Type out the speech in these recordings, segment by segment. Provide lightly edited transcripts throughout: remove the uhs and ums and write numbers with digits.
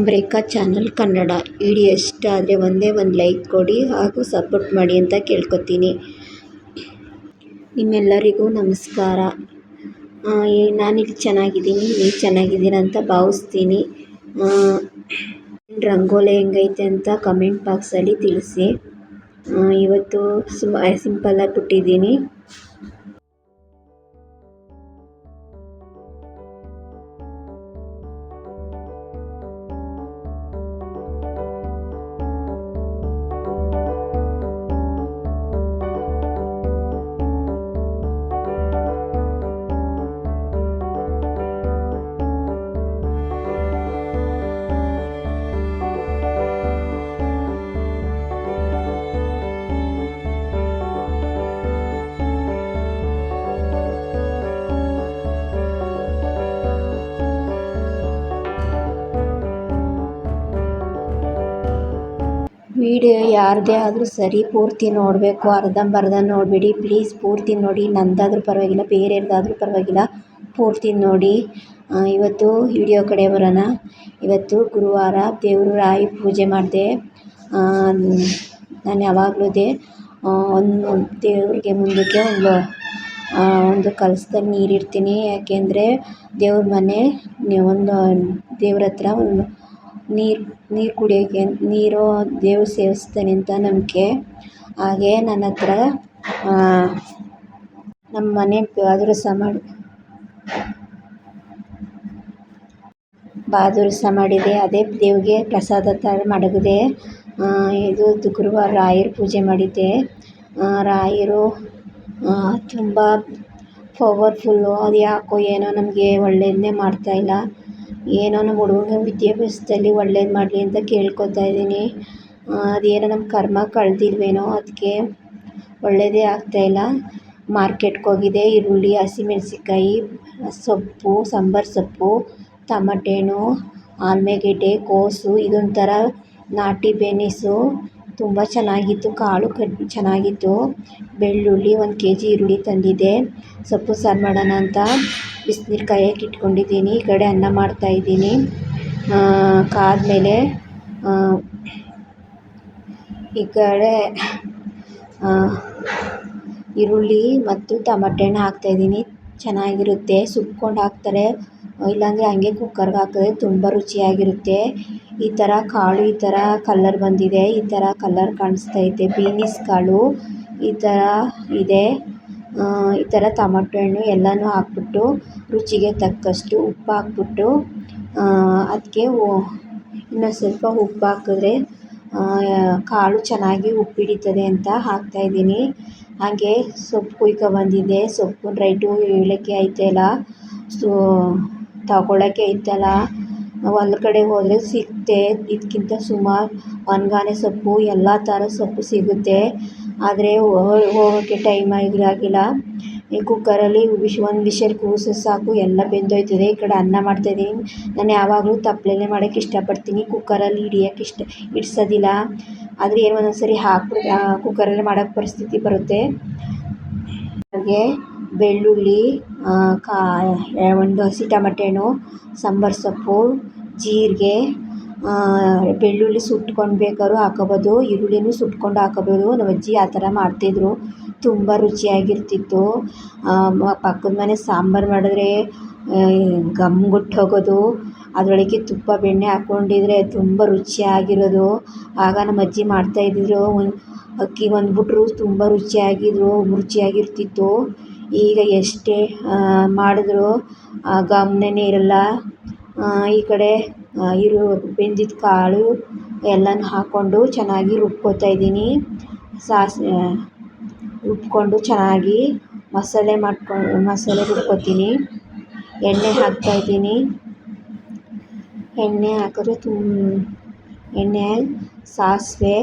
ರೇಖಾ channel Kannada video ಇಷ್ಟ ಆದರೆ ಒಂದೇ ಒಂದು ಲೈಕ್ ಕೊಡಿ ಹಾಗೂ ಸಪೋರ್ಟ್ ಮಾಡಿ ಅಂತ ಕೇಳ್ಕೊತೀನಿ. ನಿಮ್ಮೆಲ್ಲರಿಗೂ ನಮಸ್ಕಾರ. ನಾನಿಲ್ಲಿ ಚೆನ್ನಾಗಿದ್ದೀನಿ, ನೀವು ಚೆನ್ನಾಗಿದ್ದೀರಾ ಅಂತ ಭಾವಿಸ್ತೀನಿ. ರಂಗೋಲಿ ಹೆಂಗೈತೆ ಅಂತ ಕಮೆಂಟ್ ಬಾಕ್ಸಲ್ಲಿ ತಿಳಿಸಿ. ಇವತ್ತು ಸಿಂಪಲ್ಲಾಗಿ ಬಿಟ್ಟಿದ್ದೀನಿ. ವಿಡಿಯೋ ಯಾರದೇ ಆದರೂ ಸರಿ ಪೂರ್ತಿ ನೋಡಬೇಕು, ಅರ್ಧಂಬರ್ಧ ನೋಡಬೇಡಿ ಪ್ಲೀಸ್. ಪೂರ್ತಿ ನೋಡಿ, ನಂದಾದರೂ ಪರವಾಗಿಲ್ಲ, ಬೇರೆಯವ್ರದ್ದಾದರೂ ಪರವಾಗಿಲ್ಲ, ಪೂರ್ತಿ ನೋಡಿ. ಇವತ್ತು ವಿಡಿಯೋ ಕಡೆ ಬರೋಣ. ಇವತ್ತು ಗುರುವಾರ, ದೇವರು ರಾಯಿ ಪೂಜೆ ಮಾಡಿದೆ. ನಾನು ಯಾವಾಗಲೂ ಒಂದು ದೇವರಿಗೆ ಮುಂದಕ್ಕೆ ಒಂದು ಕಲಸದಲ್ಲಿ ನೀರಿಡ್ತೀನಿ. ಯಾಕೆಂದರೆ ದೇವ್ರ ಮನೆ ಒಂದು ದೇವ್ರ ಹತ್ರ ಒಂದು ನೀರು ಕುಡಿಯೋಕ್ಕೆ, ನೀರು ದೇವ್ರು ಸೇವಿಸ್ತಾನೆ ಅಂತ ನಂಬಿಕೆ. ಹಾಗೆ ನನ್ನ ಹತ್ರ ನಮ್ಮ ಮನೆ ಬಾದುರಸ ಮಾಡಿದೆ, ಅದೇ ದೇವ್ರಿಗೆ ಪ್ರಸಾದ ಥರ ಮಡಗಿದೆ. ಇದು ಗುರುವಾರ ರಾಯರ ಪೂಜೆ ಮಾಡಿದ್ದೆ. ರಾಯರು ತುಂಬ ಪವರ್ಫುಲ್ಲು. ಅದು ಯಾಕೋ ಏನೋ ನಮಗೆ ಒಳ್ಳೆಯದನ್ನೇ ಮಾಡ್ತಾಯಿಲ್ಲ. ಏನೋ ನಮ್ಮ ಹುಡುಗನ ವಿದ್ಯಾಭ್ಯಾಸದಲ್ಲಿ ಒಳ್ಳೇದು ಮಾಡಲಿ ಅಂತ ಕೇಳ್ಕೊತಾ ಇದ್ದೀನಿ. ಅದೇನೋ ನಮ್ಮ ಕರ್ಮ ಕಳೆದಿಲ್ವೇನೋ, ಅದಕ್ಕೆ ಒಳ್ಳೆಯದೇ ಆಗ್ತಾಯಿಲ್ಲ. ಮಾರ್ಕೆಟ್ಗೆ ಹೋಗಿದ್ದೆ. ಈರುಳ್ಳಿ, ಹಸಿಮೆಣಸಿನ್ಕಾಯಿ, ಸೊಪ್ಪು, ಸಾಂಬಾರು ಸೊಪ್ಪು, ಟಮಾಟೆ ಹಣ್ಣು, ಆಲೂಗೆಡ್ಡೆ, ಕೋಸು, ಇದೊಂಥರ ನಾಟಿ ಬೆನಿಸು ತುಂಬ ಚೆನ್ನಾಗಿತ್ತು. ಕಾಳು ಚೆನ್ನಾಗಿತ್ತು. ಬೆಳ್ಳುಳ್ಳಿ, 1 kg ಈರುಳ್ಳಿ ತಂದಿದ್ದೆ. ಸೊಪ್ಪು ಸಾರು ಮಾಡೋಣ ಅಂತ ಬಿಸಿನೀರು ಕಾಯೋಕೆ ಇಟ್ಕೊಂಡಿದ್ದೀನಿ. ಈ ಕಡೆ ಅನ್ನ ಮಾಡ್ತಾಯಿದ್ದೀನಿ. ಕಾದ್ಮೇಲೆ ಈ ಕಡೆ ಈರುಳ್ಳಿ ಮತ್ತು ಟಮಾಟೆ ಹಣ್ಣು ಹಾಕ್ತಾಯಿದ್ದೀನಿ. ಚೆನ್ನಾಗಿರುತ್ತೆ. ಸುಟ್ಕೊಂಡು ಹಾಕ್ತಾರೆ, ಇಲ್ಲಾಂದರೆ ಹಂಗೆ ಕುಕ್ಕರ್ಗೆ ಹಾಕಿದ್ರೆ ತುಂಬ ರುಚಿಯಾಗಿರುತ್ತೆ. ಈ ಥರ ಕಾಳು ಈ ಥರ ಕಲರ್ ಬಂದಿದೆ, ಈ ಥರ ಕಲರ್ ಕಾಣಿಸ್ತೈತೆ. ಬೀನಿಸ್ ಕಾಳು ಈ ಥರ ಇದೆ. ಈ ಥರ ಟಮಾಟೆ ಹಣ್ಣು ಎಲ್ಲನೂ ಹಾಕ್ಬಿಟ್ಟು ರುಚಿಗೆ ತಕ್ಕಷ್ಟು ಉಪ್ಪು ಹಾಕ್ಬಿಟ್ಟು, ಅದಕ್ಕೆ ಇನ್ನೊಂದು ಸ್ವಲ್ಪ ಉಪ್ಪು ಹಾಕಿದ್ರೆ ಕಾಳು ಚೆನ್ನಾಗಿ ಉಪ್ಪು ಹಿಡಿತದೆ ಅಂತ ಹಾಕ್ತಾಯಿದ್ದೀನಿ. ಹಾಗೆ ಸೊಪ್ಪು ಕುಯ್ಕೊಬಂದಿದ್ದೆ. ಸೊಪ್ಪು ರೇಟು ಹೇಳೋಕ್ಕೆ ಐತೆಲ್ಲ, ತಗೊಳ್ಳೋಕ್ಕೆ ಐತಲ್ಲ. ಹೊಲ ಕಡೆ ಹೋದರೆ ಸಿಗುತ್ತೆ, ಇದಕ್ಕಿಂತ ಸುಮಾರು ಒಣಗಾನೆ ಸೊಪ್ಪು ಎಲ್ಲ ಥರ ಸೊಪ್ಪು ಸಿಗುತ್ತೆ. ಆದರೆ ಹೋಗೋಕ್ಕೆ ಟೈಮ್ ಆಗಿಲ್ಲ. ಈ ಕುಕ್ಕರಲ್ಲಿ ಒಂದು ವಿಷಲ್ ಕೂಗಿಸಿದ್ರೆ ಸಾಕು, ಎಲ್ಲ ಬೆಂದೋಯ್ತದೆ. ಈ ಕಡೆ ಅನ್ನ ಮಾಡ್ತಾಯಿದ್ದೀನಿ. ನಾನು ಯಾವಾಗಲೂ ತಪ್ಪಲೆಲ್ಲೇ ಮಾಡೋಕ್ಕೆ ಇಷ್ಟಪಡ್ತೀನಿ, ಕುಕ್ಕರಲ್ಲಿ ಇಡ್ಸೋದಿಲ್ಲ. ಆದರೆ ಏನೋ ಒಂದೊಂದು ಸರಿ ಕುಕ್ಕರಲ್ಲೇ ಮಾಡೋಕ್ಕೆ ಪರಿಸ್ಥಿತಿ ಬರುತ್ತೆ. ಹಾಗೆ ಬೆಳ್ಳುಳ್ಳಿ, 1 ಹಸಿ ಟಮಾಟೆ ಹಣ್ಣು, ಸಾಂಬಾರು ಸೊಪ್ಪು, ಜೀರಿಗೆ, ಬೆಳ್ಳುಳ್ಳಿ ಸುಟ್ಕೊಂಡು ಬೇಕಾದ್ರೂ ಹಾಕೋಬೋದು, ಈರುಳ್ಳಿನೂ ಸುಟ್ಕೊಂಡು ಹಾಕೋಬೋದು. ನಮ್ಮ ಅಜ್ಜಿ ಆ ಥರ ಮಾಡ್ತಿದ್ರು, ತುಂಬ ರುಚಿಯಾಗಿರ್ತಿತ್ತು. ಪಕ್ಕದ ಮನೆ ಸಾಂಬಾರು ಮಾಡಿದ್ರೆ ಘಮ್ಗುಟ್ಟು ಹೋಗೋದು. ಅದರೊಳಗೆ ತುಪ್ಪ ಬೆಣ್ಣೆ ಹಾಕ್ಕೊಂಡಿದ್ರೆ ತುಂಬ ರುಚಿಯಾಗಿರೋದು. ಆಗ ನಮ್ಮ ಅಜ್ಜಿ ಮಾಡ್ತಾಯಿದ್ರು. ಅಕ್ಕಿ ಬಂದ್ಬಿಟ್ರು ತುಂಬ ರುಚಿಯಾಗಿರ್ತಿತ್ತು. ಈಗ ಎಷ್ಟೇ ಮಾಡಿದ್ರು ಗಮನನೇ ಇರಲ್ಲ. ಈ ಕಡೆ ಬೆಂದಿದ್ದ ಕಾಳು ಎಲ್ಲನೂ ಹಾಕ್ಕೊಂಡು ಚೆನ್ನಾಗಿ ರುಬ್ಕೊತಾಯಿದ್ದೀನಿ. ರುಬ್ಕೊಂಡು ಚೆನ್ನಾಗಿ ಮಸಾಲೆ ರುಬ್ಕೊತೀನಿ. ಎಣ್ಣೆ ಹಾಕ್ತಾಯಿದ್ದೀನಿ. ಎಣ್ಣೆ ಹಾಕಿದ್ರೆ ಎಣ್ಣೆ, ಸಾಸಿವೆ.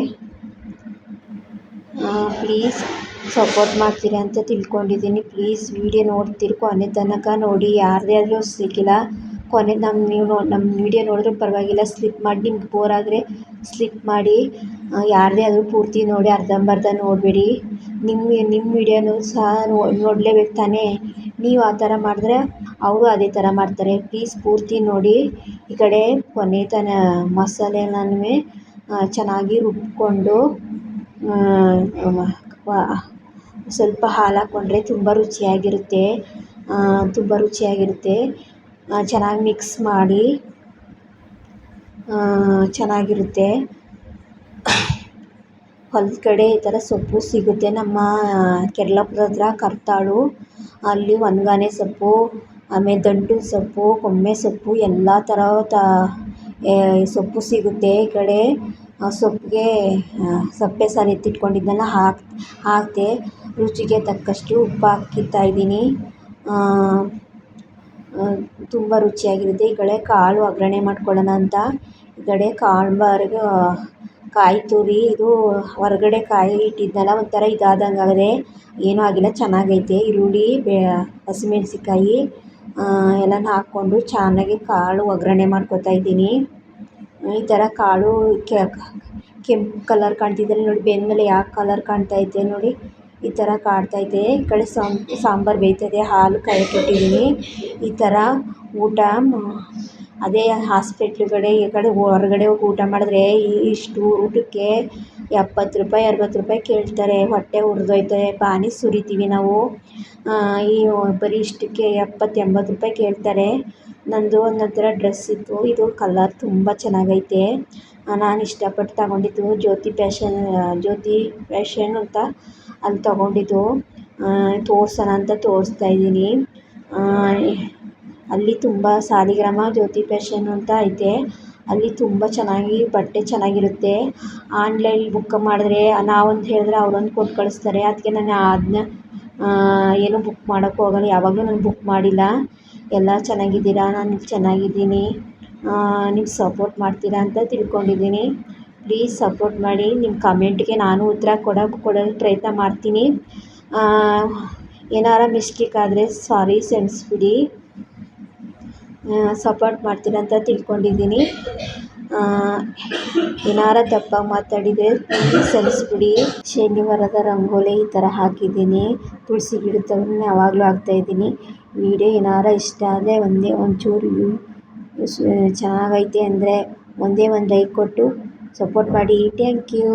ಪ್ಲೀಸ್ ಸಪೋರ್ಟ್ ಮಾಡ್ತೀರಾ ಅಂತ ತಿಳ್ಕೊಂಡಿದ್ದೀನಿ. ಪ್ಲೀಸ್ ವಿಡಿಯೋ ನೋಡ್ತೀರಿ, ಕೊನೆ ತನಕ ನೋಡಿ. ಯಾರದೇ ಆದರೂ ಸಿಕ್ಕಿಲ್ಲ ನಮ್ಮ ವಿಡಿಯೋ ನೋಡಿದ್ರೂ ಪರವಾಗಿಲ್ಲ, ಸ್ಲಿಪ್ ಮಾಡಿ. ನಿಮ್ಗೆ ಬೋರ್ ಆದರೆ ಸ್ಲಿಪ್ ಮಾಡಿ. ಯಾರದೇ ಆದರೂ ಪೂರ್ತಿ ನೋಡಿ, ಅರ್ಧಂಬರ್ಧ ನೋಡಬೇಡಿ. ನಿಮ್ಮ ವಿಡಿಯೋನೂ ಸಹ ನೋಡಲೇಬೇಕು ತಾನೇ. ನೀವು ಆ ಥರ ಮಾಡಿದ್ರೆ ಅವರು ಅದೇ ಥರ ಮಾಡ್ತಾರೆ. ಪ್ಲೀಸ್ ಪೂರ್ತಿ ನೋಡಿ. ಈ ಕಡೆ ಕೊನೆ ತನ ಮಸಾಲೆನೂ ಚೆನ್ನಾಗಿ ರುಬ್ಕೊಂಡು ಸ್ವಲ್ಪ ಹಾಲು ಹಾಕ್ಕೊಂಡ್ರೆ ತುಂಬ ರುಚಿಯಾಗಿರುತ್ತೆ. ಚೆನ್ನಾಗಿ ಮಿಕ್ಸ್ ಮಾಡಿ ಚೆನ್ನಾಗಿರುತ್ತೆ. ಹೊಲದ ಕಡೆ ಈ ಥರ ಸೊಪ್ಪು ಸಿಗುತ್ತೆ. ನಮ್ಮ ಕೆರ್ಲಾಪುರದ ಹತ್ರ ಕರ್ತಾಳು, ಅಲ್ಲಿ ಒಣಗಾನೆ ಸೊಪ್ಪು, ಆಮೇಲೆ ದಂಟು ಸೊಪ್ಪು, ಕೊಮ್ಮೆ ಸೊಪ್ಪು ಎಲ್ಲ ಥರ ಸೊಪ್ಪು ಸಿಗುತ್ತೆ. ಈ ಕಡೆ ಸೊಪ್ಪಿಗೆ ಸಪ್ಪೆ ಸಾರು ಎತ್ತಿಟ್ಕೊಂಡಿದ್ದೆನಲ್ಲ ಹಾಕಿದೆ. ರುಚಿಗೆ ತಕ್ಕಷ್ಟು ಉಪ್ಪು ಹಾಕ್ತಾ ಇದ್ದೀನಿ. ತುಂಬ ರುಚಿಯಾಗಿರುತ್ತೆ. ಈ ಕಡೆ ಕಾಳು ಒಗ್ಗರಣೆ ಮಾಡ್ಕೊಳ್ಳೋಣ ಅಂತ ಈ ಕಡೆ ಸಾಂಬಾರಿಗೆ ಕಾಯಿ ತುರಿ, ಇದು ಹೊರಗಡೆ ಕಾಯಿ ಇಟ್ಟಿದ್ನಲ್ಲ ಒಂಥರ ಇದಾದಂಗೆ ಆಗಿದೆ. ಏನೂ ಆಗಿಲ್ಲ, ಚೆನ್ನಾಗೈತೆ. ಈರುಳ್ಳಿ, ಹಸಿಮೆಣ್ಸಿನ್ಕಾಯಿ ಎಲ್ಲನೂ ಹಾಕ್ಕೊಂಡು ಚೆನ್ನಾಗಿ ಕಾಳು ಒಗ್ಗರಣೆ ಮಾಡ್ಕೊತಾ ಇದ್ದೀನಿ. ಈ ಥರ ಕಾಳು ಕೆಂಪು ಕಲರ್ ಕಾಣ್ತಿದೆ ನೋಡಿ, ಬೆಂದಮೇಲೆ ಯಾವ ಕಲರ್ ಕಾಣ್ತೈತೆ ನೋಡಿ, ಈ ಥರ ಕಾಣ್ತೈತೆ. ಈ ಕಡೆ ಸಾಂಬಾರು ಬೇಯ್ತದೆ, ಹಾಲು ಕಾಯಕ್ಕಿಟ್ಟಿದ್ದೀನಿ. ಈ ಥರ ಊಟ ಅದೇ ಹಾಸ್ಪಿಟ್ಲುಗಡೆ ಈ ಕಡೆ ಹೊರಗಡೆ ಹೋಗಿ ಊಟ ಮಾಡಿದ್ರೆ ಇಷ್ಟು ಊಟಕ್ಕೆ 70 ರೂಪಾಯಿ 60 ರೂಪಾಯಿ ಕೇಳ್ತಾರೆ. ಹೊಟ್ಟೆ ಉರಿದೋಯ್ತದೆ. ಪಾನಿ ಸುರಿತೀವಿ ನಾವು. ಈ ಬರೀ ಇಷ್ಟಕ್ಕೆ 70-80 ರೂಪಾಯಿ ಕೇಳ್ತಾರೆ. ನಂದು ಒಂದೊಂಥರ ಡ್ರೆಸ್ ಇತ್ತು, ಇದು ಕಲರ್ ತುಂಬ ಚೆನ್ನಾಗೈತೆ. ನಾನು ಇಷ್ಟಪಟ್ಟು ತಗೊಂಡಿದ್ದು ಜ್ಯೋತಿ ಫ್ಯಾಷನ್ ಅಂತ ಅಲ್ಲಿ ತಗೊಂಡಿದ್ದು. ತೋರ್ಸೋಣ ಅಂತ ತೋರಿಸ್ತಾ ಇದ್ದೀನಿ. ಅಲ್ಲಿ ತುಂಬ ಸಾಲಿಗ್ರಾಮ ಜ್ಯೋತಿ ಫ್ಯಾಷನ್ ಅಂತ ಐತೆ. ಅಲ್ಲಿ ತುಂಬ ಚೆನ್ನಾಗಿ ಬಟ್ಟೆ ಚೆನ್ನಾಗಿರುತ್ತೆ. ಆನ್ಲೈನ್ ಬುಕ್ ಮಾಡಿದ್ರೆ ನಾವೊಂದು ಹೇಳಿದ್ರೆ ಅವರೊಂದು ಕೊಟ್ಟು ಕಳಿಸ್ತಾರೆ. ಅದಕ್ಕೆ ನಾನು ಅದನ್ನ ಏನೂ ಬುಕ್ ಮಾಡೋಕ್ಕೆ ಹೋಗಲ್ಲ. ಯಾವಾಗಲೂ ನಾನು ಬುಕ್ ಮಾಡಿಲ್ಲ. ಎಲ್ಲ ಚೆನ್ನಾಗಿದ್ದೀರಾ, ನಾನು ಚೆನ್ನಾಗಿದ್ದೀನಿ, ನೀವು ಸಪೋರ್ಟ್ ಮಾಡ್ತೀರಾ ಅಂತ ತಿಳ್ಕೊಂಡಿದ್ದೀನಿ. ಪ್ಲೀಸ್ ಸಪೋರ್ಟ್ ಮಾಡಿ. ನಿಮ್ಮ ಕಮೆಂಟ್ಗೆ ನಾನು ಉತ್ತರ ಕೊಡೋಕ್ಕೆ ಪ್ರಯತ್ನ ಮಾಡ್ತೀನಿ. ಏನಾರ ಮಿಸ್ಟೇಕ್ ಆದರೆ ಸಾರಿ ಕ್ಷಮಿಸ್ಬಿಡಿ. ಸಪೋರ್ಟ್ ಮಾಡ್ತೀರಾ ಅಂತ ತಿಳ್ಕೊಂಡಿದ್ದೀನಿ. ಏನಾರ ತಪ್ಪಾಗಿ ಮಾತಾಡಿದರೆ ಪ್ಲೀಸ್ ಕ್ಷಮಿಸ್ಬಿಡಿ. ಶನಿವಾರದ ರಂಗೋಲಿ ಈ ಥರ ಹಾಕಿದ್ದೀನಿ. ತುಳಸಿ ಗಿಡದ ಯಾವಾಗಲೂ ಹಾಕ್ತಾಯಿದ್ದೀನಿ. ವಿಡಿಯೋ ಏನಾರ ಇಷ್ಟ ಆದರೆ ಒಂಚೂರು ಚೆನ್ನಾಗೈತೆ ಅಂದರೆ ಒಂದೇ ಒಂದು ಲೈಕ್ ಕೊಟ್ಟು ಸಪೋರ್ಟ್ ಮಾಡಿ. Thank you.